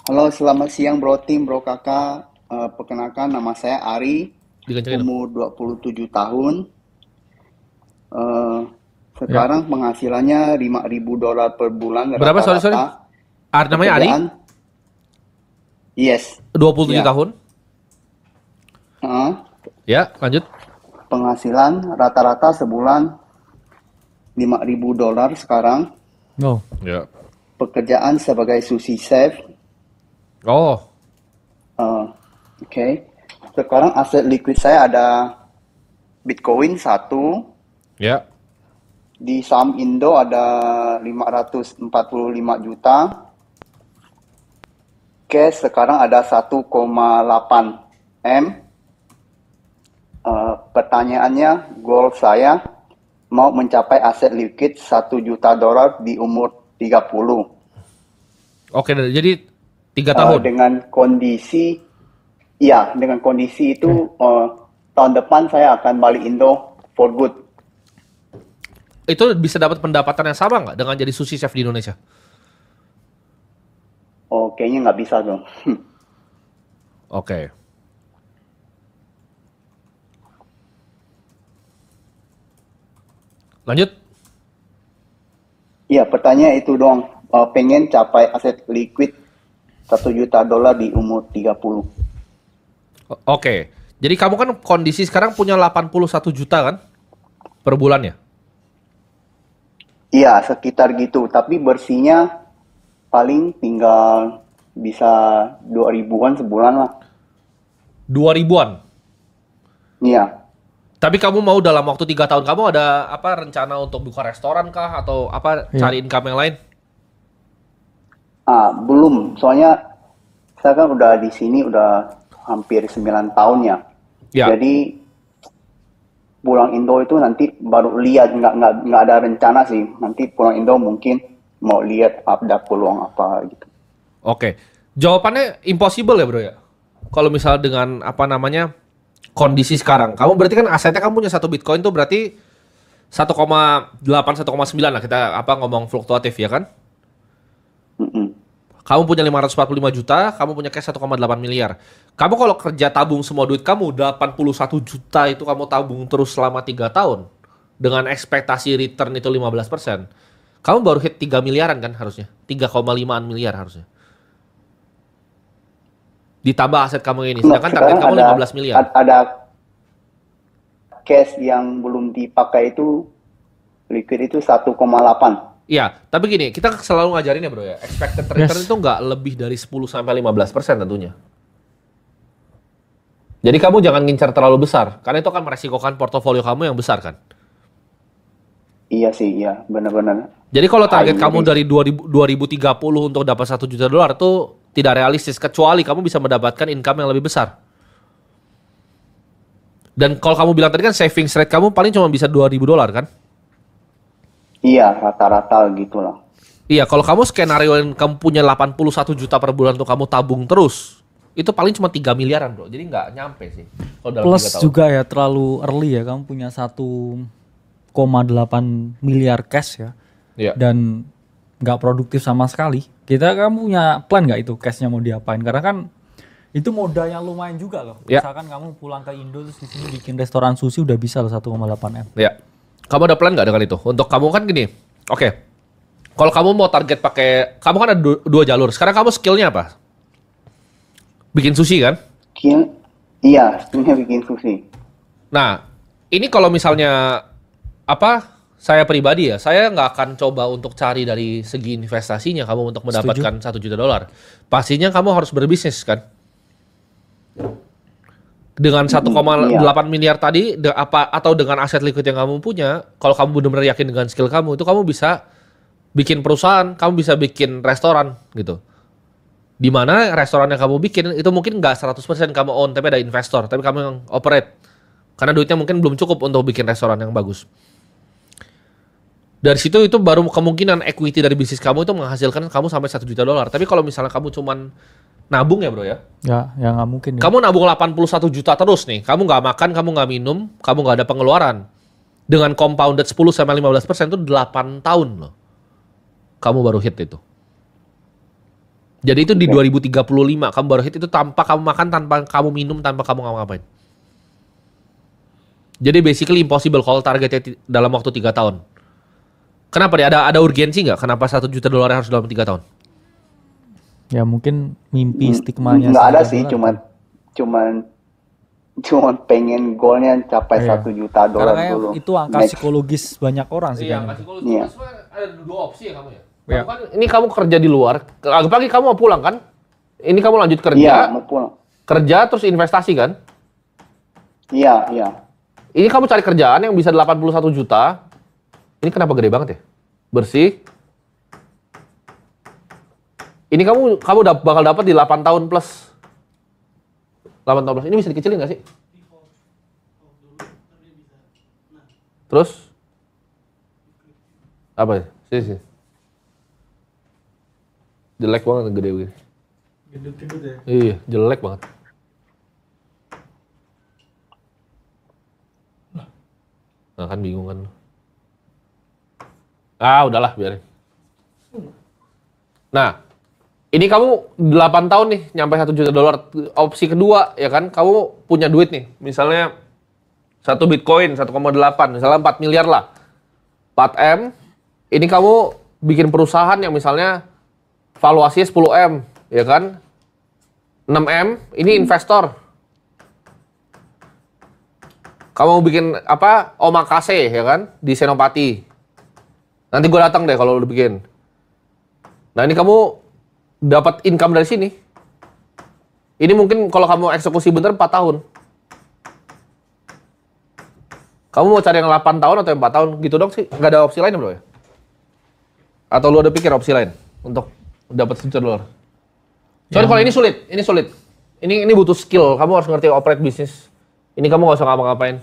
Halo, selamat siang Bro Tim, Bro Kakak. Perkenalkan nama saya Ari, Dikencengin dong. umur 27 tahun. Eh, Ya. Sekarang penghasilannya $5.000 per bulan Berapa? Sorry, sorry. rata-rata. Namanya Ari, Pekerjaan, yes, 27 ya. tahun. Eh, Ya, lanjut. Penghasilan rata-rata sebulan $5.000 sekarang. Oh, Ya. Pekerjaan sebagai sushi chef. Oh, Eh, Oke. Sekarang aset liquid saya ada Bitcoin satu. ya. Di saham Indo ada 545 juta. Cash sekarang ada 1,8 M. Pertanyaannya, goal saya mau mencapai aset liquid $1 juta di umur 30. Oke, jadi 3 tahun. Dengan kondisi itu oke. tahun depan saya akan balik Indo for good. Itu bisa dapat pendapatan yang sama nggak dengan jadi sushi chef di Indonesia? Oh, kayaknya nggak bisa dong. Oke. Lanjut. Iya, pertanyaan itu dong. Pengen capai aset liquid $1 juta di umur 30. Oke. Jadi kamu kan kondisi sekarang punya 81 juta kan per bulannya. Iya, sekitar gitu. Tapi bersihnya paling tinggal bisa 2 ribuan sebulan lah. 2 ribuan. Iya. Tapi kamu mau dalam waktu 3 tahun kamu ada apa rencana untuk buka restoran kah atau apa Iya. cari income yang lain? Belum. Soalnya saya kan udah di sini udah hampir 9 tahun ya. Ya. Jadi pulang Indo itu nanti baru lihat, nggak ada rencana sih. Nanti pulang Indo mungkin mau lihat ada peluang apa gitu. Oke. Jawabannya impossible ya, Bro ya. Kalau misal dengan apa namanya kondisi sekarang, kamu berarti kan asetnya kamu punya satu Bitcoin tuh berarti 1,8 1,9 lah kita apa ngomong fluktuatif ya kan? Mm-mm. Kamu punya 545 juta, kamu punya cash 1,8 miliar. Kamu kalau kerja tabung semua duit kamu 81 juta itu kamu tabung terus selama 3 tahun dengan ekspektasi return itu 15%. Kamu baru hit 3 miliaran kan harusnya. 3,5 miliar harusnya. Ditambah aset kamu ini. Nah, Sedangkan target sekarang kamu 15 miliar. ada cash yang belum dipakai itu liquid itu 1,8. Iya, tapi gini, kita selalu ngajarin ya bro ya, expected return Yes. itu nggak lebih dari 10 sampai 15% tentunya. Jadi kamu jangan ngincar terlalu besar, karena itu akan meresikokan portofolio kamu yang besar kan. Iya sih, iya, benar-benar Jadi kalau target high kamu risk. dari 2030 untuk dapat 1 juta dolar itu tidak realistis, kecuali kamu bisa mendapatkan income yang lebih besar. Dan kalau kamu bilang tadi kan savings rate kamu paling cuma bisa 2.000 dolar kan? Iya, rata-rata gitulah. Iya, kalau kamu skenario yang kamu punya 81 juta per bulan untuk kamu tabung terus, itu paling cuma 3 miliaran bro. Jadi nggak nyampe sih kalau dalam 3 Plus tahun. juga ya terlalu early ya, kamu punya 1,8 miliar cash ya, Iya. dan nggak produktif sama sekali. Kamu punya plan nggak itu cashnya mau diapain? Karena kan itu modalnya lumayan juga loh. Ya, Misalkan kamu pulang ke Indo terus di sini bikin restoran sushi udah bisa loh 1,8 M. ya. Kamu ada plan nggak dengan itu? Untuk kamu kan gini, oke. Kalau kamu mau target pakai, kamu kan ada dua jalur. Sekarang kamu skillnya apa? Bikin sushi kan? Skill, iya, skillnya bikin sushi. Nah, ini kalau misalnya apa? Saya pribadi ya, saya nggak akan coba untuk cari dari segi investasinya kamu untuk Setuju? mendapatkan 1 juta dolar. Pastinya kamu harus berbisnis kan? Dengan satu koma Iya, delapan miliar tadi apa atau dengan aset liquid yang kamu punya, kalau kamu benar-benar yakin dengan skill kamu itu kamu bisa bikin perusahaan, kamu bisa bikin restoran gitu. Di mana restoran yang kamu bikin itu mungkin nggak 100% kamu own tapi ada investor, tapi kamu yang operate. Karena duitnya mungkin belum cukup untuk bikin restoran yang bagus. Dari situ itu baru kemungkinan equity dari bisnis kamu itu menghasilkan kamu sampai 1 juta dolar. Tapi kalau misalnya kamu cuman nabung ya bro ya, Ya nggak mungkin ya. kamu nabung 81 juta terus nih. Kamu nggak makan, kamu nggak minum, kamu nggak ada pengeluaran. Dengan compounded 10 sampai 15% itu 8 tahun loh. Kamu baru hit itu. Jadi itu di Oke. 2035 kamu baru hit itu tanpa kamu makan, tanpa kamu minum, tanpa kamu ngapa-ngapain. Jadi basically impossible kalau targetnya dalam waktu 3 tahun. Kenapa dia ada urgensi nggak? Kenapa $1 juta harus dalam 3 tahun? Ya mungkin mimpi stigmanya Nggak ada $1 sih, juta. cuman pengen goalnya capai Iya. $1 juta Karena kayak dulu. itu angka Next. psikologis banyak orang sih. kayaknya. Iya. Ada 2 opsi ya kamu ya. Iya. Kamu kan, ini kamu kerja di luar, pagi kamu mau pulang kan? Ini kamu lanjut Iya, kerja, mau pulang. kerja terus investasi kan? Iya, iya. Ini kamu cari kerjaan yang bisa 81 juta. Ini kenapa gede banget ya? Bersih. Ini kamu bakal dapat di 8 tahun plus. 8 tahun plus. Ini bisa dikecilin nggak sih? Terus? Apa ya? Sini. Jelek banget, gede begini. Gendut-gendut ya. Iya, jelek banget. Nah kan bingung kan. Udahlah biarin. Nah, ini kamu 8 tahun nih nyampe $1 juta. Opsi kedua ya kan, kamu punya duit nih. Misalnya 1 Bitcoin 1,8, misalnya 4 miliar lah. 4M, ini kamu bikin perusahaan yang misalnya valuasinya 10M, ya kan? 6M, ini investor. Kamu bikin apa? Omakase ya kan di Senopati. Nanti gue datang deh kalau udah bikin. Nah ini kamu dapat income dari sini. Ini mungkin kalau kamu eksekusi bener 4 tahun. Kamu mau cari yang 8 tahun atau yang 4 tahun? Gitu dong sih. Nggak ada opsi lain bro ya? Atau lu ada pikir opsi lain untuk dapat $1 juta? Soalnya kalau ini sulit. Ini butuh skill. Kamu harus ngerti operate bisnis. Ini kamu nggak usah ngapa-ngapain.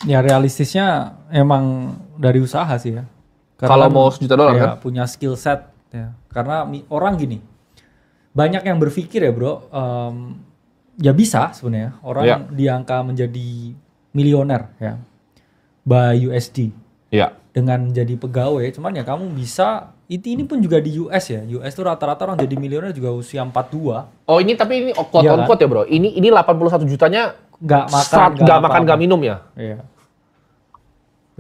Ya realistisnya emang dari usaha sih ya. Kalau mau $1 juta ya, kan? punya skill set ya. Karena orang gini, banyak yang berpikir ya bro, ya bisa sebenarnya orang Ya. diangka menjadi milioner ya, by USD Iya. dengan jadi pegawai. Cuman ya kamu bisa, ini pun juga di US ya. US tuh rata-rata orang jadi milioner juga usia 42. Oh ini tapi ini quote Iya on kan? quote ya bro. Ini 81 jutanya Nggak makan, nggak makan apa-apa. nggak minum ya. Iya.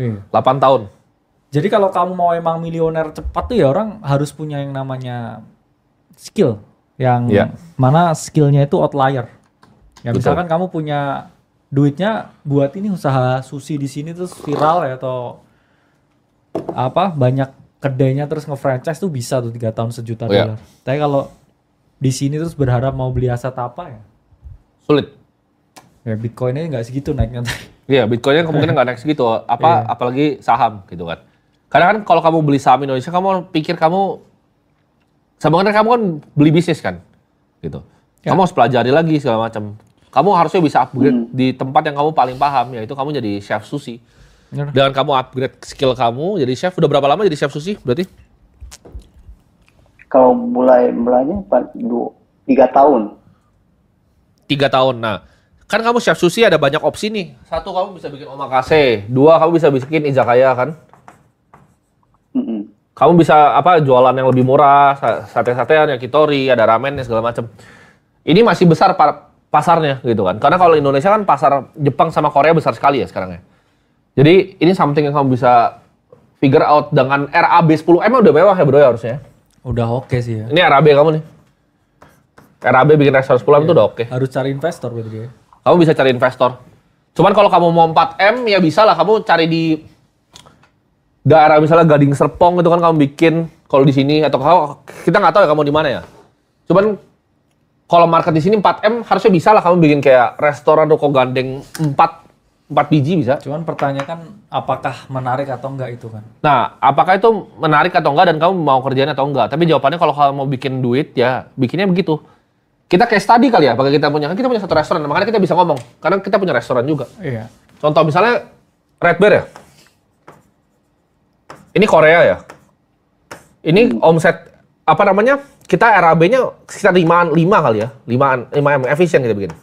Iya. 8 tahun. Jadi kalau kamu mau emang milioner cepat tuh ya orang harus punya yang namanya skill. Yang Iya. mana skillnya itu outlier. Ya Betul. misalkan kamu punya duitnya buat ini usaha sushi di sini terus viral ya atau apa banyak kedainya terus nge-franchise tuh bisa tuh 3 tahun $1 juta. Iya. Tapi kalau di sini terus berharap mau beli aset apa ya? Sulit. Ya Bitcoinnya nggak segitu naiknya. Iya, Bitcoinnya kemungkinan nggak naik segitu. Apalagi saham gitu kan. Karena kan kalau kamu beli saham Indonesia, kamu pikir sebenarnya kamu kan beli bisnis kan, gitu. Ya. Kamu harus pelajari lagi segala macam. Kamu harusnya bisa upgrade di tempat yang kamu paling paham, yaitu kamu jadi chef sushi. Bener. Dengan kamu upgrade skill kamu jadi chef, udah berapa lama jadi chef sushi berarti? Kalau mulainya 3 tahun. 3 tahun. Nah, kan kamu chef sushi ada banyak opsi nih. 1 kamu bisa bikin omakase, 2 kamu bisa bikin izakaya kan. Mm-mm. Kamu bisa jualan yang lebih murah, sate-satean, yakitori, ada ramen segala macam. Ini masih besar pasarnya gitu kan. Karena kalau Indonesia kan pasar Jepang sama Korea besar sekali ya sekarang ya. Jadi ini something yang kamu bisa figure out dengan RAB 10M udah mewah ya bro ya harusnya. Udah oke sih ya. Ini RAB kamu nih. RAB bikin restoran 10M itu udah oke. Harus cari investor berarti ya. Kamu bisa cari investor. Cuman kalau kamu mau 4M ya bisa lah kamu cari di daerah misalnya Gading Serpong itu kan kamu bikin kalau di sini atau kita nggak tahu ya kamu di mana ya. Cuman kalau market di sini 4M harusnya bisa lah kamu bikin kayak restoran ruko gandeng 4 biji bisa. Cuman pertanyaan kan apakah menarik atau enggak itu kan? Nah, apakah itu menarik atau enggak dan kamu mau kerjain atau enggak? Tapi jawabannya kalau kamu mau bikin duit ya bikinnya begitu. Kita kayak study kali ya, apakah kita punya satu restoran, makanya kita bisa ngomong karena kita punya restoran juga. Iya. Contoh misalnya Red Bear ya. Ini Korea ya. Ini omset apa namanya? Kita RAB-nya sekitar 5 kali ya. 5M efisien kita bikin.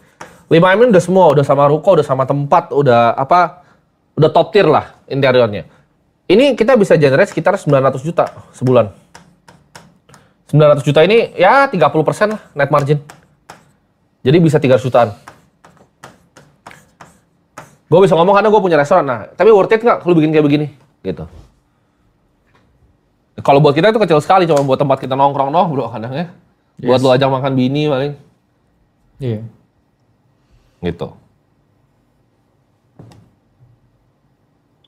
5M ini udah semua, udah sama ruko, udah sama tempat, udah top tier lah interiornya. Ini kita bisa generate sekitar 900 juta sebulan. 900 juta ini ya 30% lah net margin. Jadi bisa 300 jutaan. Gue bisa ngomong karena gue punya restoran. Nah, tapi worth it nggak kalau bikin kayak begini? Gitu. Kalau buat kita itu kecil sekali, cuma buat tempat kita nongkrong bro kadang ya. Buat lu ajak makan bini paling. Iya. Gitu.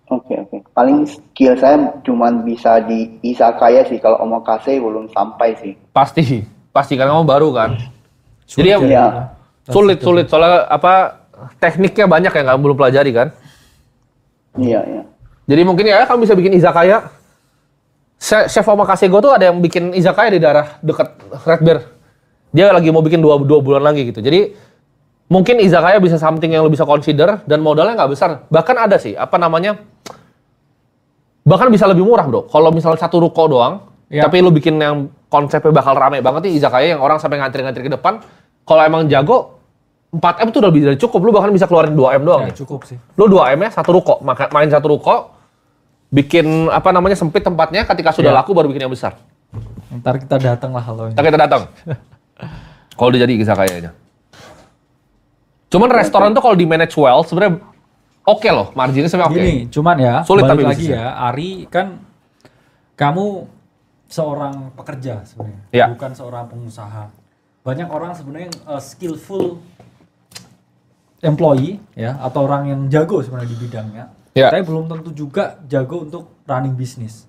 Oke. Paling skill saya cuman bisa di izakaya sih, kalau omakase belum sampai sih. Pasti karena kamu baru kan. Jadi Sulit ya. sulit soalnya tekniknya banyak yang kamu belum pelajari kan. Iya. Jadi mungkin ya kamu bisa bikin izakaya. Chef omakase gue tuh ada yang bikin izakaya di daerah dekat Red Bear. Dia lagi mau bikin 2 bulan lagi gitu. Jadi mungkin izakaya bisa something yang lo bisa consider dan modalnya nggak besar. Bahkan ada sih bahkan bisa lebih murah bro. Kalau misalnya satu ruko doang, tapi lo bikin yang konsepnya bakal rame banget nih izakaya yang orang sampai ngantri-ngantri ke depan. Kalau emang jago 4M tuh udah bisa cukup. Lo bahkan bisa keluarin 2M doang. Ya, cukup sih. Lo 2M ya satu ruko, main satu ruko, bikin sempit tempatnya, ketika sudah laku baru bikin yang besar. Ntar kita datang lah kalau ini. Ntar kita datang. Kalau udah jadi izakayanya. Cuman restoran tuh kalau di manage well sebenarnya oke loh, marginnya sebenarnya oke. Gini, cuman ya, Sulit balik tapi lagi bisnisnya. ya, Ari kan kamu seorang pekerja sebenarnya, Ya. bukan seorang pengusaha. Banyak orang sebenarnya skillful employee ya, atau orang yang jago sebenarnya di bidangnya. Ya. Tapi belum tentu juga jago untuk running bisnis.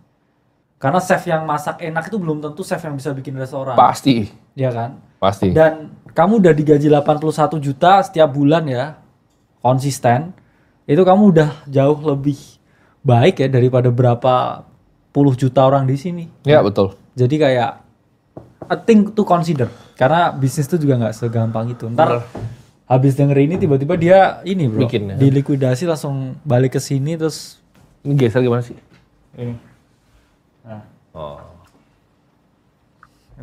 Karena chef yang masak enak itu belum tentu chef yang bisa bikin restoran. Pasti. Ya kan? Pasti. Dan kamu udah digaji 81 juta setiap bulan ya, konsisten. Itu kamu udah jauh lebih baik ya daripada berapa puluh juta orang di sini. Ya betul. Jadi kayak a thing to consider. Karena bisnis itu juga nggak segampang itu. Ntar habis denger ini tiba-tiba dia ini bro, Bikin, ya. dilikuidasi langsung balik ke sini terus Ini geser gimana sih? ini. Nah, Oh.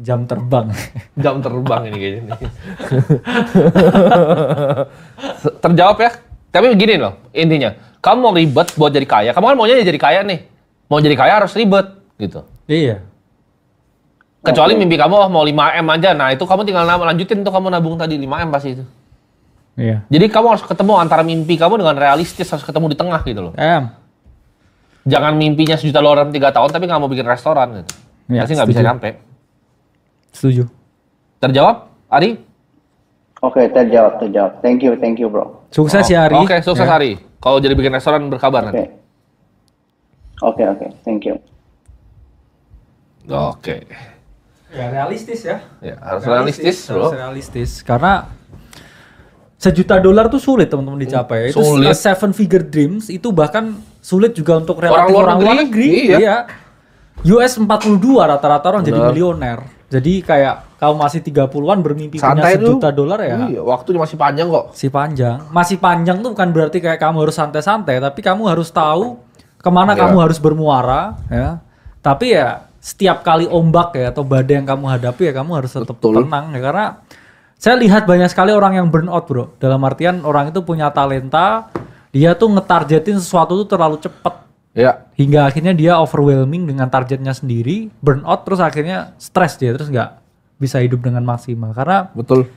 jam terbang. Jam terbang ini kayaknya nih. Terjawab ya. Tapi begini loh intinya. Kamu mau ribet buat jadi kaya. Kamu kan maunya jadi kaya nih. Mau jadi kaya harus ribet gitu. Iya. Kecuali mimpi kamu mau 5M aja. Nah itu kamu tinggal lanjutin tuh kamu nabung tadi 5M pasti itu. Iya. Jadi kamu harus ketemu antara mimpi kamu dengan realistis, harus ketemu di tengah gitu loh. Jangan mimpinya $1 juta dalam 3 tahun tapi nggak mau bikin restoran gitu. Ya, Pasti nggak bisa setuju. nyampe. Setuju. Terjawab, Ari? Oke, terjawab. Thank you bro. Sukses ya Ari. Oke, sukses Ya. Ari. Kalau jadi bikin restoran berkabar nanti. Oke, thank you. Oke. Ya realistis ya. Ya, harus realistis, bro. Harus realistis. Karena $1 juta tuh sulit teman-teman dicapai. Itu Sulit. 7-figure dreams itu bahkan sulit juga untuk relatif Orang luar luar negeri, negeri. iya. US 42 rata-rata orang jadi Benar. milioner. Jadi kayak kamu masih 30-an bermimpi Santai punya $1 lu. juta ya. Iya, waktunya masih panjang kok. Masih panjang tuh bukan berarti kayak kamu harus santai-santai, tapi kamu harus tahu kemana Iya. kamu harus bermuara ya. Tapi ya setiap kali ombak ya atau badai yang kamu hadapi ya kamu harus tetap Betul. tenang ya, karena saya lihat banyak sekali orang yang burn out bro. Dalam artian orang itu punya talenta, dia tuh ngetargetin sesuatu tuh terlalu cepat. Ya, Hingga akhirnya dia overwhelming dengan targetnya sendiri, burn out, terus akhirnya stres dia, terus nggak bisa hidup dengan maksimal. Karena betul.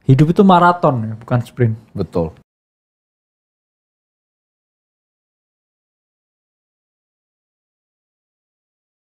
hidup itu maraton ya, bukan sprint. Betul.